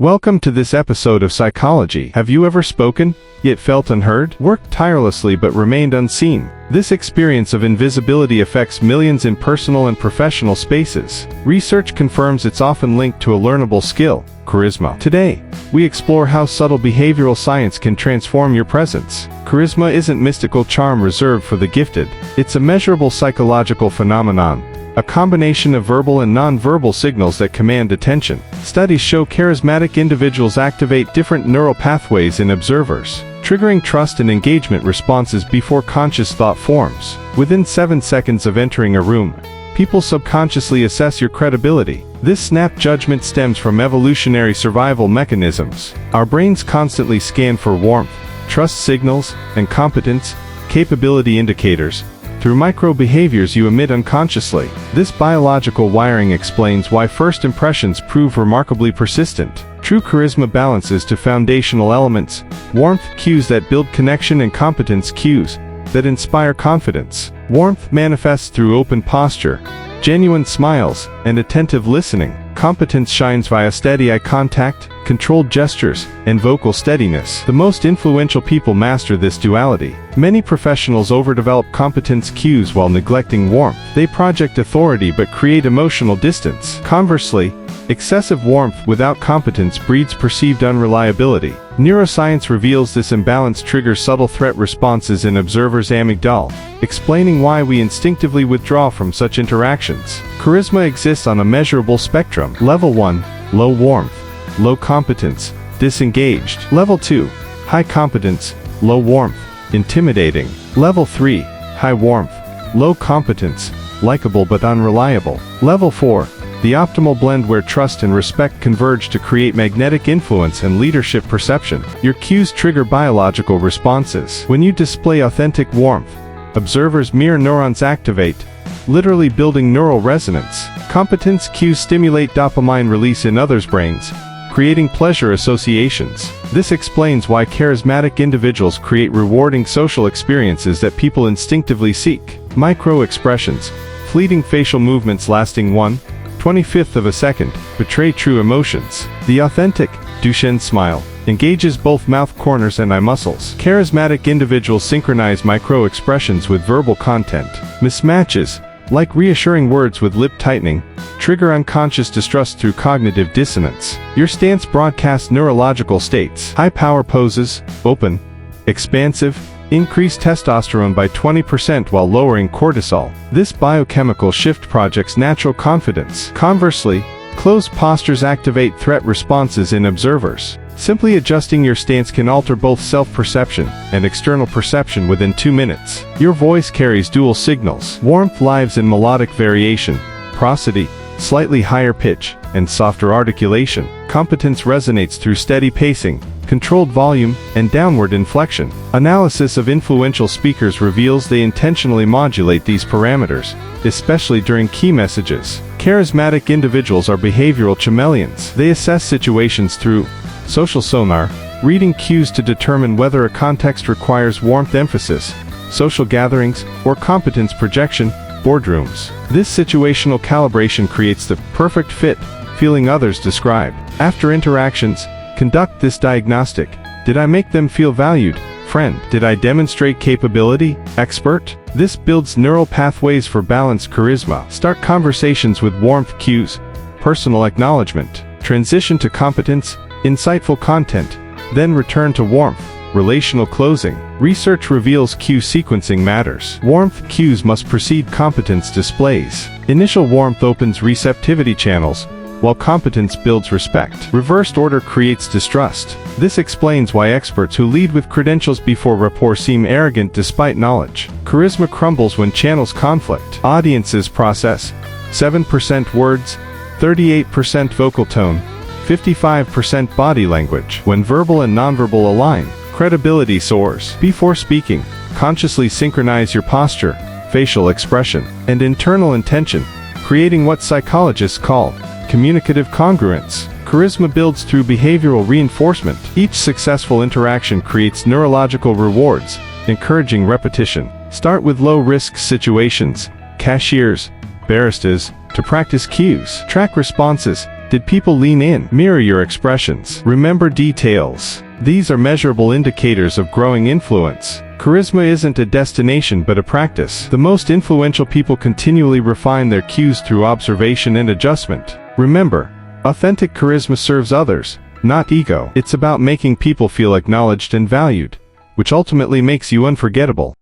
Welcome to this episode of Psychology. Have you ever spoken, yet felt unheard? Worked tirelessly but remained unseen? This experience of invisibility affects millions in personal and professional spaces. Research confirms it's often linked to a learnable skill, charisma. Today, we explore how subtle behavioral science can transform your presence. Charisma isn't mystical charm reserved for the gifted. It's a measurable psychological phenomenon, a combination of verbal and non-verbal signals that command attention. Studies show charismatic individuals activate different neural pathways in observers, triggering trust and engagement responses before conscious thought forms. Within 7 seconds of entering a room, people subconsciously assess your credibility. This snap judgment stems from evolutionary survival mechanisms. Our brains constantly scan for warmth, trust signals, and competence, capability indicators, through micro-behaviors you emit unconsciously. This biological wiring explains why first impressions prove remarkably persistent. True charisma balances two foundational elements: warmth cues that build connection and competence cues that inspire confidence. Warmth manifests through open posture, genuine smiles, and attentive listening. Competence shines via steady eye contact, controlled gestures, and vocal steadiness. The most influential people master this duality. Many professionals overdevelop competence cues while neglecting warmth. They project authority but create emotional distance. Conversely, excessive warmth without competence breeds perceived unreliability. Neuroscience reveals this imbalance triggers subtle threat responses in observers' amygdala, explaining why we instinctively withdraw from such interactions. Charisma exists on a measurable spectrum. Level 1, low warmth, low competence, disengaged. Level 2, high competence, low warmth, intimidating. Level 3, high warmth, low competence, likable but unreliable. Level 4, the optimal blend where trust and respect converge to create magnetic influence and leadership perception. Your cues trigger biological responses. When you display authentic warmth, observers' mirror neurons activate, literally building neural resonance. Competence cues stimulate dopamine release in others' brains, creating pleasure associations. This explains why charismatic individuals create rewarding social experiences that people instinctively seek. Micro-expressions, fleeting facial movements lasting 1/25th of a second, betray true emotions. The authentic, Duchenne smile, engages both mouth corners and eye muscles. Charismatic individuals synchronize micro-expressions with verbal content. Mismatches, like reassuring words with lip tightening, trigger unconscious distrust through cognitive dissonance. Your stance broadcasts neurological states. High power poses, open, expansive, increase testosterone by 20% while lowering cortisol. This biochemical shift projects natural confidence. Conversely, closed postures activate threat responses in observers. Simply adjusting your stance can alter both self-perception and external perception within 2 minutes. Your voice carries dual signals. Warmth lives in melodic variation, prosody, slightly higher pitch, and softer articulation. Competence resonates through steady pacing, controlled volume, and downward inflection. Analysis of influential speakers reveals they intentionally modulate these parameters, especially during key messages. Charismatic individuals are behavioral chameleons. They assess situations through social sonar, reading cues to determine whether a context requires warmth emphasis, social gatherings, or competence projection, boardrooms. This situational calibration creates the perfect fit feeling others describe. After interactions, conduct this diagnostic. Did I make them feel valued? Friend. Did I demonstrate capability? Expert. This builds neural pathways for balanced charisma. Start conversations with warmth cues, personal acknowledgement. Transition to competence, insightful content, then return to warmth, relational closing. Research reveals cue sequencing matters. Warmth cues must precede competence displays. Initial warmth opens receptivity channels, while competence builds respect. Reversed order creates distrust. This explains why experts who lead with credentials before rapport seem arrogant despite knowledge. Charisma crumbles when channels conflict. Audiences process 7% words, 38% vocal tone, 55% body language. When verbal and nonverbal align, credibility soars. Before speaking, consciously synchronize your posture, facial expression, and internal intention, creating what psychologists call communicative congruence. Charisma builds through behavioral reinforcement. Each successful interaction creates neurological rewards, encouraging repetition. Start with low-risk situations, cashiers, baristas, to practice cues. Track responses, Did people lean in? Mirror your expressions. Remember details. These are measurable indicators of growing influence. Charisma isn't a destination but a practice. The most influential people continually refine their cues through observation and adjustment. Remember, authentic charisma serves others, not ego. It's about making people feel acknowledged and valued, which ultimately makes you unforgettable.